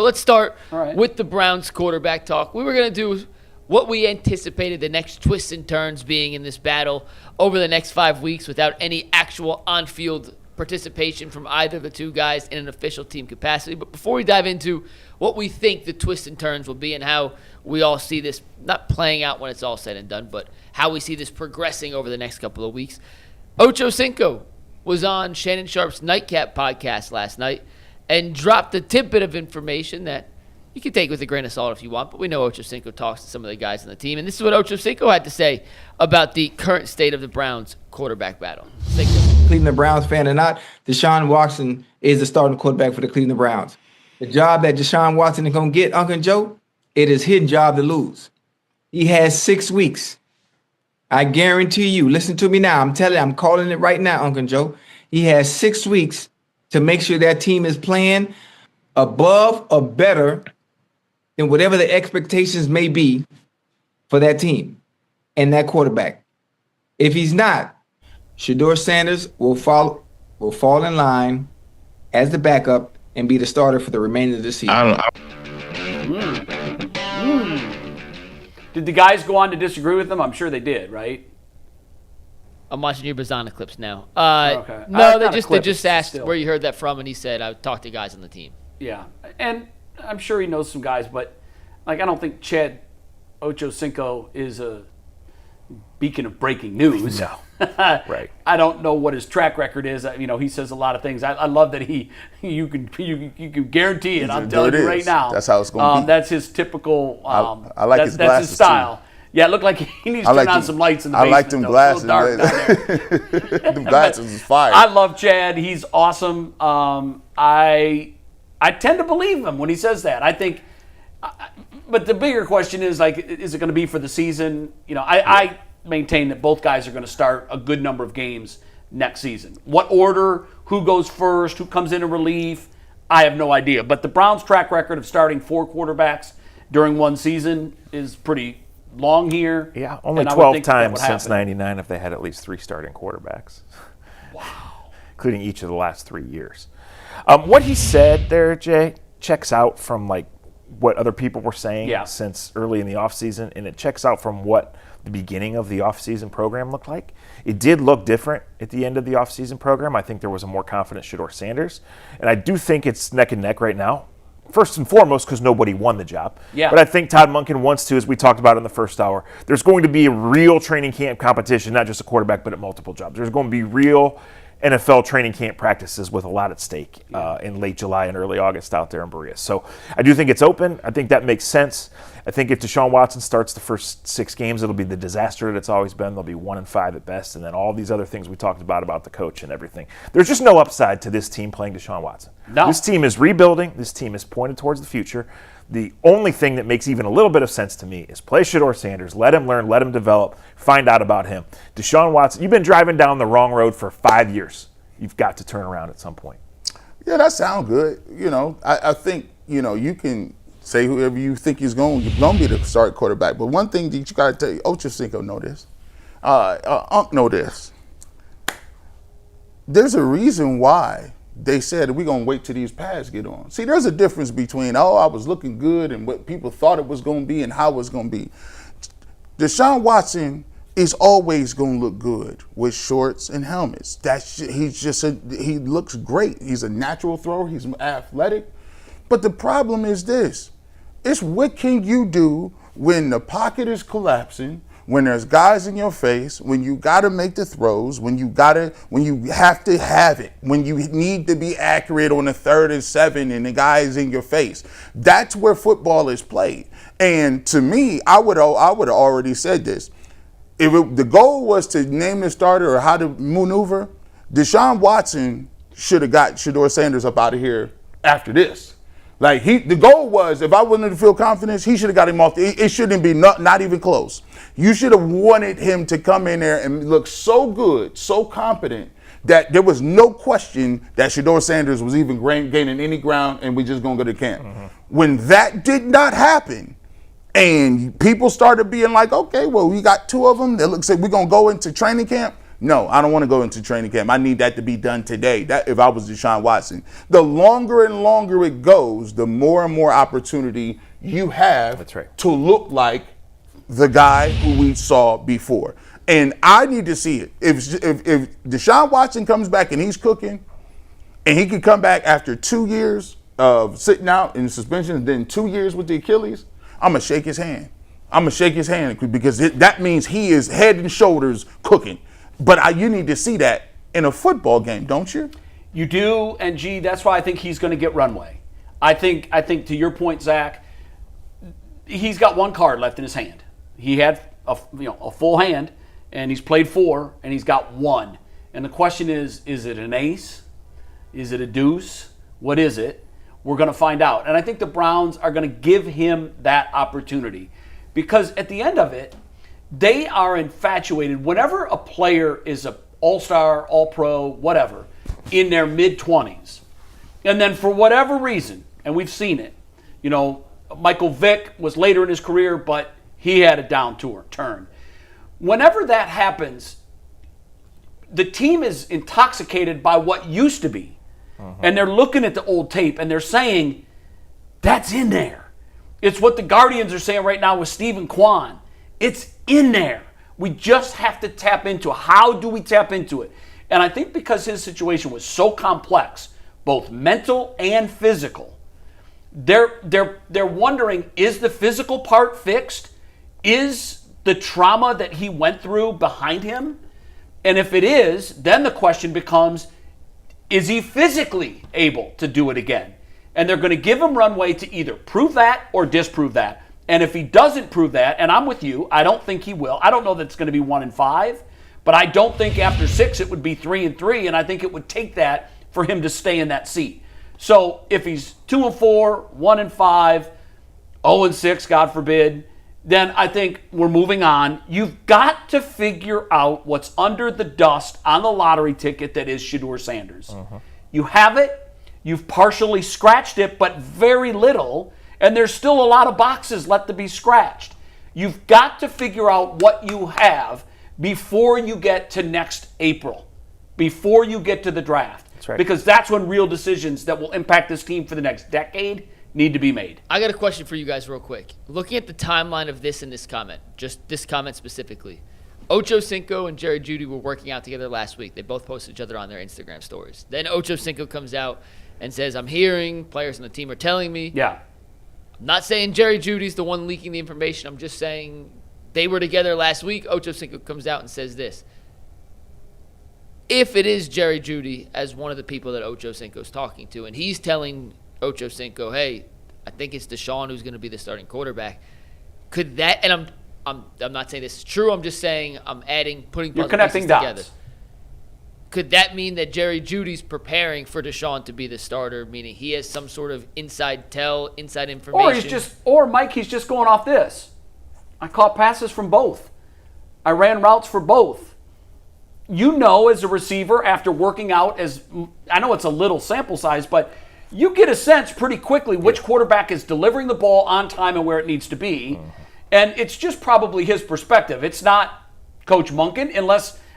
But let's start with the Browns quarterback talk. We were going to do what we anticipated the next twists and turns being in this battle over the next 5 weeks without any actual on-field participation from either of the two guys in an official team capacity. But before we dive into what we think the twists and turns will be and how we all see this not playing out when it's all said and done, but how we see this progressing over the next couple of weeks, Ochocinco was on Shannon Sharp's Nightcap podcast last night and dropped a tidbit of information that you can take with a grain of salt if you want, but we know Ochocinco talks to some of the guys on the team. And this is what Ochocinco had to say about the current state of the Browns quarterback battle. Cleveland Browns fan or not, Deshaun Watson is the starting quarterback for the Cleveland Browns. The job that Deshaun Watson is going to get, Uncle Joe, it is his job to lose. He has 6 weeks. I guarantee you, listen to me now. I'm telling you, I'm calling it right now, Uncle Joe. He has 6 weeks to make sure that team is playing above or better than whatever the expectations may be for that team and that quarterback. If he's not, Shedeur Sanders will fall in line as the backup and be the starter for the remainder of the season. Did the guys go on to disagree with them? I'm sure they did, right? I'm watching your Bazana clips now. Okay. No, they just asked where you heard that from, and he said, I talked to guys on the team. Yeah, and I'm sure he knows some guys, but I don't think Chad Ochocinco is a beacon of breaking news. No. Right. I don't know what his track record is. He says a lot of things. I love that you can guarantee it. I'm telling you right now. That's how it's going to be. That's his typical. I like his glasses. That's his style. Too. Yeah, it looked like he needs to turn on some lights in the basement. I like them glasses. It's a little dark down there. Them glasses is fire. I love Chad. He's awesome. I tend to believe him when he says that. I think, but the bigger question is is it going to be for the season? I maintain that both guys are going to start a good number of games next season. What order? Who goes first? Who comes in relief? I have no idea. But the Browns' track record of starting 4 quarterbacks during one season is pretty long here. Yeah, only 12 times since '99 if they had at least 3 starting quarterbacks. Wow. Including each of the last 3 years. What he said there, Jay, checks out from what other people were saying since early in the offseason, and it checks out from what the beginning of the offseason program looked like. It did look different at the end of the offseason program. I think there was a more confident Shedeur Sanders, and I do think it's neck and neck right now. First and foremost, because nobody won the job. Yeah. But I think Todd Monken wants to, as we talked about in the first hour, there's going to be a real training camp competition, not just a quarterback, but at multiple jobs. There's going to be real NFL training camp practices with a lot at stake in late July and early August out there in Berea. So I do think it's open. I think that makes sense. I think if Deshaun Watson starts the first 6 games, it'll be the disaster that it's always been. They'll be 1-5 at best, and then all these other things we talked about the coach and everything. There's just no upside to this team playing Deshaun Watson. No. This team is rebuilding. This team is pointed towards the future. The only thing that makes even a little bit of sense to me is play Shedeur Sanders, let him learn, let him develop, find out about him. Deshaun Watson, you've been driving down the wrong road for 5 years. You've got to turn around at some point. Yeah, that sounds good. I think, you can say whoever you think is going to be the start quarterback. But one thing that you got to tell you, Ochocinco know this. Unc know this. There's a reason why they said we're going to wait till these pads get on. See, there's a difference between, I was looking good and what people thought it was going to be and how it was going to be. Deshaun Watson is always going to look good with shorts and helmets. He looks great. He's a natural thrower. He's athletic. But the problem is this. It's what can you do when the pocket is collapsing, when there's guys in your face, when you got to make the throws, when you have to have it, when you need to be accurate on the 3rd and 7 and the guy is in your face. That's where football is played. And to me, I would have already said this. If the goal was to name the starter or how to maneuver, Deshaun Watson should have got Shedeur Sanders up out of here after this. The goal was, if I wanted to feel confidence, he should have got him off. It shouldn't be not even close. You should have wanted him to come in there and look so good, so competent, that there was no question that Shedeur Sanders was even gaining any ground and we just going to go to camp. Mm-hmm. When that did not happen, and people started being like, okay, well, we got 2 of them. That looks like we're going to go into training camp. No, I don't want to go into training camp. I need that to be done today. That if I was Deshaun Watson. The longer and longer it goes, the more and more opportunity you have to look like the guy who we saw before. And I need to see it. If Deshaun Watson comes back and he's cooking, and he could come back after 2 years of sitting out in suspension and then 2 years with the Achilles, I'm going to shake his hand. I'm going to shake his hand because that means he is head and shoulders cooking. But you need to see that in a football game, don't you? You do, and G, that's why I think he's going to get runway. I think to your point, Zach, he's got one card left in his hand. He had a full hand, and he's played 4, and he's got 1. And the question is it an ace? Is it a deuce? What is it? We're going to find out. And I think the Browns are going to give him that opportunity because at the end of it, they are infatuated. Whenever a player is an all-star, all-pro, whatever, in their mid-20s, and then for whatever reason, and we've seen it, Michael Vick was later in his career, but he had a down turn. Whenever that happens, the team is intoxicated by what used to be. And they're looking at the old tape and they're saying, that's in there. It's what the Guardians are saying right now with Stephen Kwan. It's in there. We just have to tap into it. How do we tap into it? And I think because his situation was so complex, both mental and physical, they're wondering, is the physical part fixed? Is the trauma that he went through behind him? And if it is, then the question becomes, is he physically able to do it again? And they're going to give him runway to either prove that or disprove that. And if he doesn't prove that, and I'm with you, I don't think he will. I don't know that it's going to be 1-5, but I don't think after 6 it would be 3-3, and I think it would take that for him to stay in that seat. So if he's 2-4, 1-5, 0-6, God forbid, then I think we're moving on. You've got to figure out what's under the dust on the lottery ticket that is Shedeur Sanders. You have it. You've partially scratched it, but very little, and there's still a lot of boxes left to be scratched. You've got to figure out what you have before you get to next April, before you get to the draft. That's right. Because that's when real decisions that will impact this team for the next decade need to be made. I got a question for you guys real quick. Looking at the timeline of this and this comment, just this comment specifically, Ochocinco and Jerry Jeudy were working out together last week. They both posted each other on their Instagram stories. Then Ochocinco comes out and says, I'm hearing, players on the team are telling me. Yeah. I'm not saying Jerry Judy's the one leaking the information. I'm just saying they were together last week. Ochocinco comes out and says this. If it is Jerry Jeudy as one of the people that Ochocinco's talking to, and he's telling Ochocinco, hey, I think it's Deshaun who's going to be the starting quarterback. Could that, and I'm not saying this is true, I'm just saying I'm putting You're connecting pieces dots. together. Could that mean that Jerry Judy's preparing for Deshaun to be the starter, meaning he has some sort of inside information? Or Mike, he's just going off this. I caught passes from both. I ran routes for both. As a receiver, after working out, I know it's a little sample size, but you get a sense pretty quickly which quarterback is delivering the ball on time and where it needs to be. And it's just probably his perspective. It's not Coach Monken,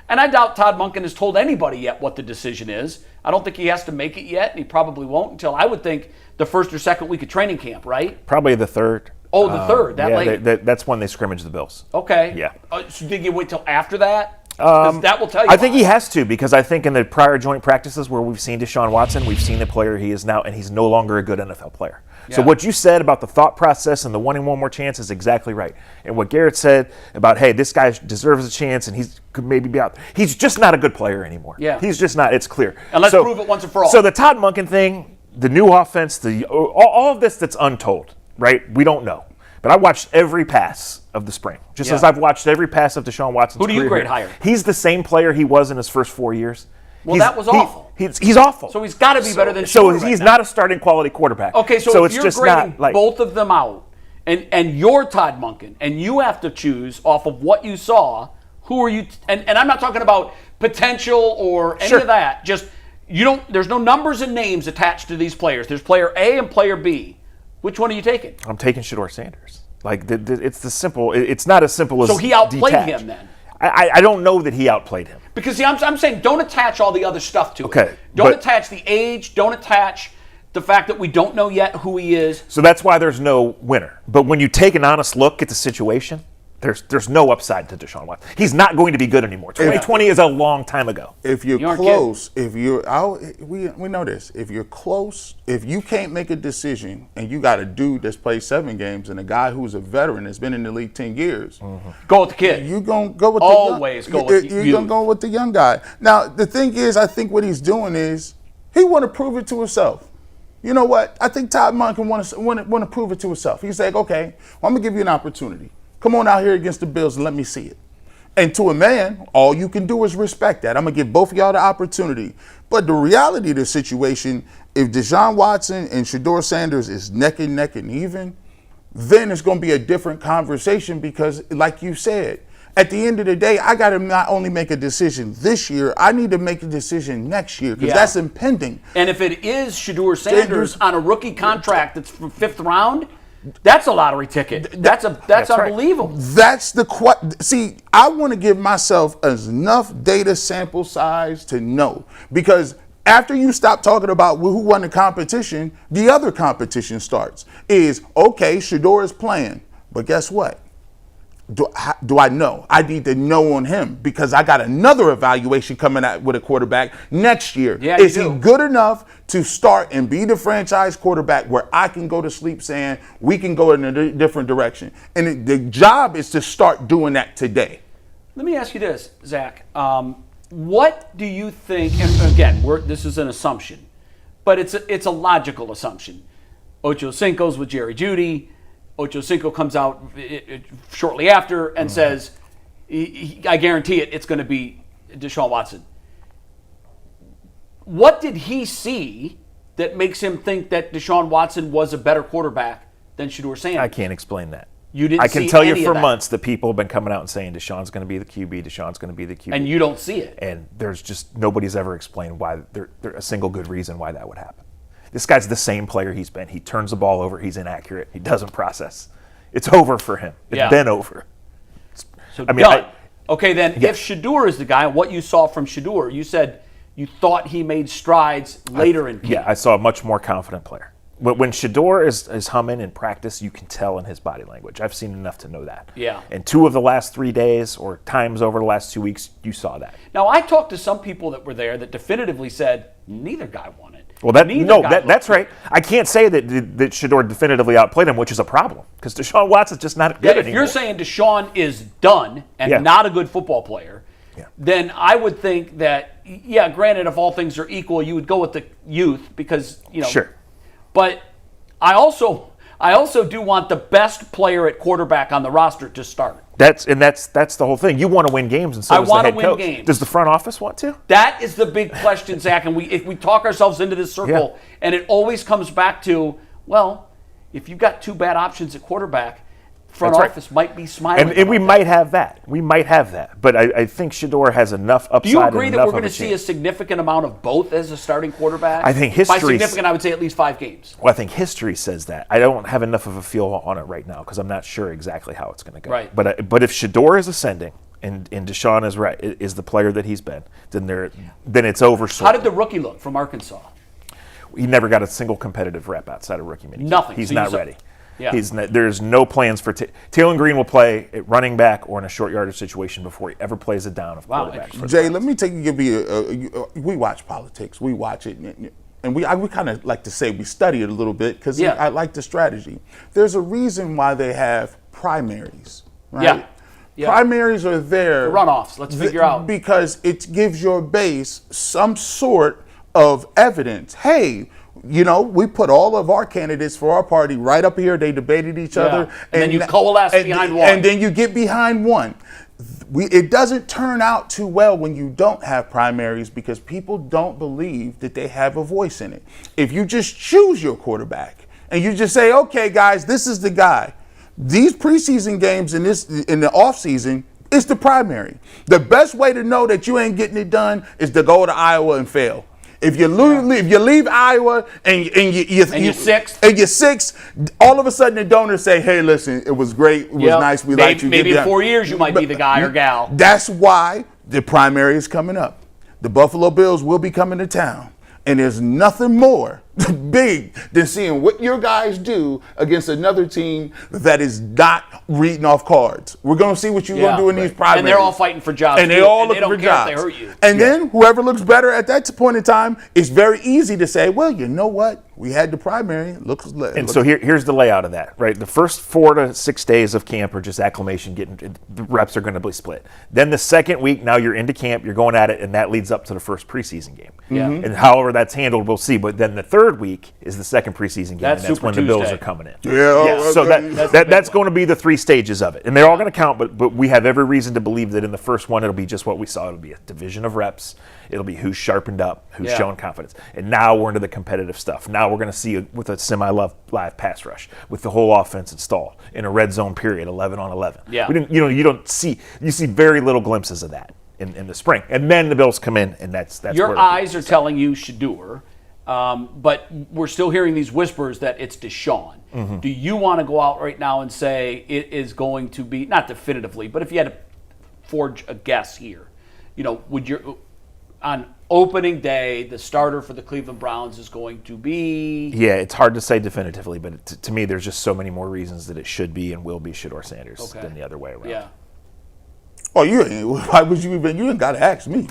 and I doubt Todd Monken has told anybody yet what the decision is. I don't think he has to make it yet, and he probably won't until, I would think, the first or second week of training camp, right? Probably the third. Oh, the third, late? That's when they scrimmage the Bills. Okay. Yeah. So did you wait till after that? 'Cause that will tell you. I think he has to, because I think in the prior joint practices where we've seen Deshaun Watson, we've seen the player he is now, and he's no longer a good NFL player. Yeah. So what you said about the thought process and the wanting one more chance is exactly right. And what Garrett said about, hey, this guy deserves a chance and he could maybe be out there. He's just not a good player anymore. Yeah. He's just not. It's clear. And let's prove it once and for all. So the Todd Monken thing, the new offense, all of this that's untold, right? We don't know. But I watched every pass of the spring, just as I've watched every pass of Deshaun Watson's career. Who do you grade higher? higher? He's the same player he was in his first 4 years. Well, that was awful. He's awful. So he's got to be better than So Shedeur he's right not a starting quality quarterback. Okay, so if it's you're just grading not both of them out, and you're Todd Monken, and you have to choose off of what you saw, who are you? And I'm not talking about potential or any of that. Just there's no numbers and names attached to these players. There's player A and player B. Which one are you taking? I'm taking Shedeur Sanders. It's the simple. It's not as simple as. So he outplayed him then. I don't know that he outplayed him. Because see, I'm saying don't attach all the other stuff to it. Okay, Don't attach the age. Don't attach the fact that we don't know yet who he is. So that's why there's no winner. But when you take an honest look at the situation, there's no upside to Deshaun Watson. He's not going to be good anymore. 2020 is a long time ago. If you're You close, if you're out, we know this. If you're close, if you can't make a decision and you got a dude that's played 7 games and a guy who's a veteran that's been in the league 10 years, Go with the kid. you're going to go with Always the go young, with you're you. going to go with the young guy. Now, the thing is, I think what he's doing is he want to prove it to himself. You know what? I think Todd Monken want to prove it to himself. He's like, okay, well, I'm going to give you an opportunity. Come on out here against the Bills and let me see it. And to a man, all you can do is respect that. I'm going to give both of y'all the opportunity. But the reality of the situation, if Deshaun Watson and Shedeur Sanders is neck and even, then it's going to be a different conversation because, like you said, at the end of the day, I got to not only make a decision this year, I need to make a decision next year because that's impending. And if it is Shedeur Sanders on a rookie contract that's from 5th round, that's a lottery ticket. That's unbelievable. Right. That's the see. I want to give myself enough data sample size to know because after you stop talking about who won the competition, the other competition starts. Is okay. Shedeur is playing, but guess what? Do I know? I need to know on him because I got another evaluation coming out with a quarterback next year. Yeah, is he good enough to start and be the franchise quarterback where I can go to sleep saying we can go in a different direction? And the job is to start doing that today. Let me ask you this, Zach. What do you think, and again, this is an assumption, but it's a logical assumption. Ochocinco's with Jerry Jeudy. Ochocinco comes out shortly after and says, I guarantee it's going to be Deshaun Watson. What did he see that makes him think that Deshaun Watson was a better quarterback than Shedeur Sanders? I can't explain that. You didn't I can see tell you any for of that. months that people have been coming out and saying Deshaun's going to be the QB, Deshaun's going to be the QB. And you don't see it. And there's just nobody's ever explained why there a single good reason why that would happen. This guy's the same player he's been. He turns the ball over. He's inaccurate. He doesn't process. It's over for him. It's been over. So I mean, done. Okay, then Yeah. if Shedeur is the guy, what you saw from Shedeur, you said you thought he made strides later in camp. Yeah, I saw a much more confident player. When Shedeur is humming in practice, you can tell in his body language. I've seen enough to know that. Yeah. And 2 of the last 3 days or times over the last 2 weeks, you saw that. Now, I talked to some people that were there that definitively said neither guy won it. Well, that's right. I can't say that Shedeur definitively outplayed him, which is a problem because Deshaun Watson's just not good If anymore. you're saying Deshaun is done and not a good football player, then I would think that, granted, if all things are equal, you would go with the youth because, Sure. But I also do want the best player at quarterback on the roster to start. That's the whole thing. You want to win games, and so does the head coach. Games. Does the front office want to? That is the big question, Zach. And if we talk ourselves into this circle, and it always comes back to, well, if you've got 2 bad options at quarterback, front office might be smiling. And we might have that. We might have that. But I think Shedeur has enough upside. Do you agree and that enough we're going to of a see a chance. significant amount of both as a starting quarterback? I think By history. significant, I would say at least 5 games. Well, I think history says that. I don't have enough of a feel on it right now because I'm not sure exactly how it's going to go. Right. But if Shedeur is ascending and Deshaun is the player that he's been, then it's over. How did the rookie look from Arkansas? He never got a single competitive rep outside of rookie minicamp. Nothing. He's So not you ready. Yeah. There's no plans for Taylor Green will play at running back or in a short yardage situation before he ever plays it down of quarterback. For the Jay, Browns. let me give you we watch politics. We watch it. And we kind of like to say we study it a little bit because I like the strategy. There's a reason why they have primaries, right? Yeah. Primaries are there. The runoffs. Let's figure out. Because it gives your base some sort of evidence. Hey, we put all of our candidates for our party right up here. They debated each other. And then you coalesce behind one. And then you get behind one. It doesn't turn out too well when you don't have primaries because people don't believe that they have a voice in it. If you just choose your quarterback and you just say, okay, guys, this is the guy. These preseason games in the offseason, it's the primary. The best way to know that you ain't getting it done is to go to Iowa and fail. If you leave Iowa and you're sixth, all of a sudden the donors say, "Hey, listen, it was great, it was nice, we liked you." Maybe in 4 years you might be the guy or gal. That's why The primary is coming up. The Buffalo Bills will be coming to town. And there's nothing more big than seeing what your guys do against another team that is not reading off cards. We're going to see what you're going to do in these primaries. And they're all fighting for jobs. And they all look for jobs. If they hurt you. And then whoever looks better at that point in time, it's very easy to say, well, you know what? We had the primary. So here's the layout of that, right? The first 4 to 6 days of camp are just acclimation, the reps are going to be split. Then the second week, now you're into camp, you're going at it, and that leads up to the first preseason game. Yeah. And however that's handled, we'll see. But then the third week is the second preseason game, That's and that's Super when the Bills Tuesday. are coming in. Yeah. So that's going to be the 3 stages of it. And they're all going to count, but we have every reason to believe that in the first one, it'll be just what we saw. It'll be a division of reps. It'll be who's sharpened up, who's shown confidence. And now we're into the competitive stuff. Now we're going to see with a semi-live pass rush, with the whole offense installed in a red zone period, 11 on 11. Yeah. You see very little glimpses of that in the spring. And then the Bills come in, and that's Your where eyes are telling you Shedeur, but we're still hearing these whispers that it's Deshaun. Mm-hmm. Do you want to go out right now and say it is going to be, not definitively, but if you had to forge a guess here, would you, on opening day, the starter for the Cleveland Browns is going to be? Yeah, it's hard to say definitively, but to me, there's just so many more reasons that it should be and will be Shedeur Sanders than the other way around. Yeah. Oh, why would you even? You ain't got to ask me.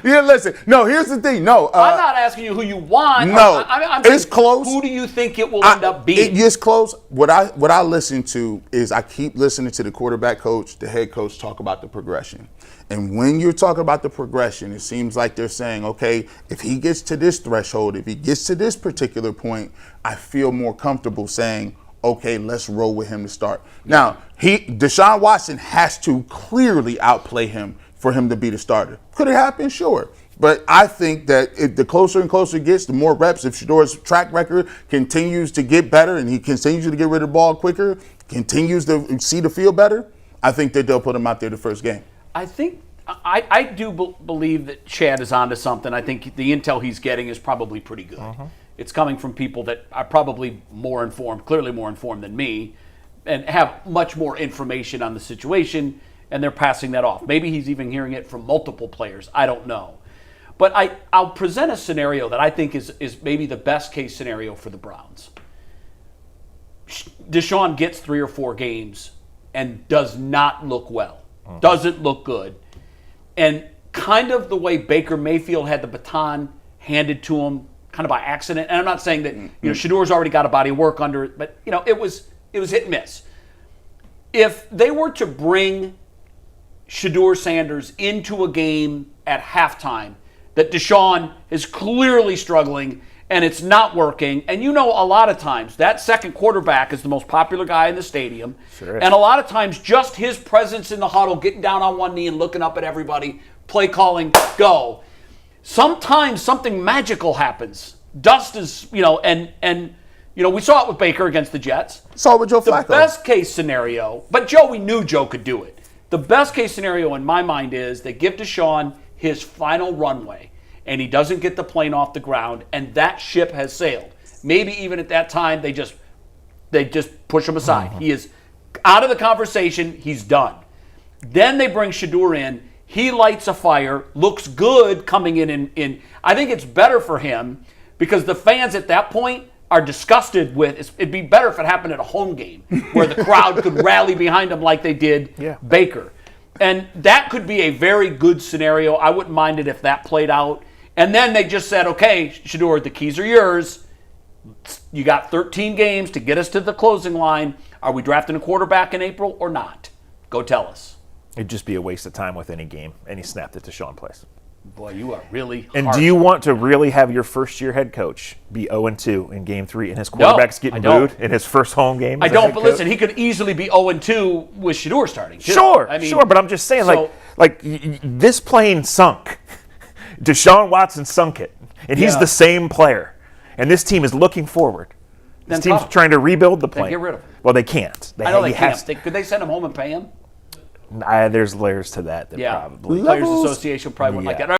Listen. No, here's the thing. No, I'm not asking you who you want. No, I'm it's saying, close. Who do you think it will end up being? It's close. What I listen to is I keep listening to the quarterback coach, the head coach talk about the progression. And when you're talking about the progression, it seems like they're saying, okay, if he gets to this threshold, if he gets to this particular point, I feel more comfortable saying, okay, let's roll with him to start. Now, Deshaun Watson has to clearly outplay him for him to be the starter. Could it happen? Sure. But I think that if the closer and closer it gets, the more reps, if Shedeur's track record continues to get better and he continues to get rid of the ball quicker, continues to see the field better, I think that they'll put him out there the first game. I think I do believe that Chad is onto something. I think the intel he's getting is probably pretty good. It's coming from people that are probably more informed, clearly more informed than me, and have much more information on the situation, and they're passing that off. Maybe he's even hearing it from multiple players. I don't know. But I'll present a scenario that I think is maybe the best case scenario for the Browns. Deshaun gets 3 or 4 games and does not look well. Doesn't look good. And kind of the way Baker Mayfield had the baton handed to him kind of by accident. And I'm not saying that, Shedeur's already got a body of work under it, but, it was hit and miss. If they were to bring Shedeur Sanders into a game at halftime that Deshaun is clearly struggling and it's not working, and a lot of times that second quarterback is the most popular guy in the stadium, Sure is. and a lot of times just his presence in the huddle, getting down on one knee and looking up at everybody, play calling, go. Sometimes something magical happens. Dust is, we saw it with Baker against the Jets. Saw it with Joe Flacco. The best case scenario, but we knew Joe could do it. The best case scenario in my mind is they give Deshaun his final runway, and he doesn't get the plane off the ground, and that ship has sailed. Maybe even at that time they just push him aside. He is out of the conversation. He's done. Then they bring Shedeur in. He lights a fire, looks good coming in. I think it's better for him because the fans at that point are disgusted with. It'd be better if it happened at a home game where the crowd could rally behind him like they did Baker. And that could be a very good scenario. I wouldn't mind it if that played out. And then they just said, okay, Shedeur, the keys are yours. You got 13 games to get us to the closing line. Are we drafting a quarterback in April or not? Go tell us. It'd just be a waste of time with any game, any snap that Deshaun plays. Boy, you are really And harsh. do you want to really have your first-year head coach be 0-2 in Game 3 and his quarterback's getting don't. booed in his first home game? I as a don't, head but coach? listen, he could easily be 0-2 with Shedeur starting. Too. Sure, I mean, sure, but I'm just saying, so- this plane sunk. Deshaun Watson sunk it, and he's the same player. And this team is looking forward. This Then team's tough. trying to rebuild the plane. get rid of him. Well, they can't. I know he they can't. has- Could they send him home and pay him? There's layers to that. Yeah. Probably. Players Association probably wouldn't like Yeah. that.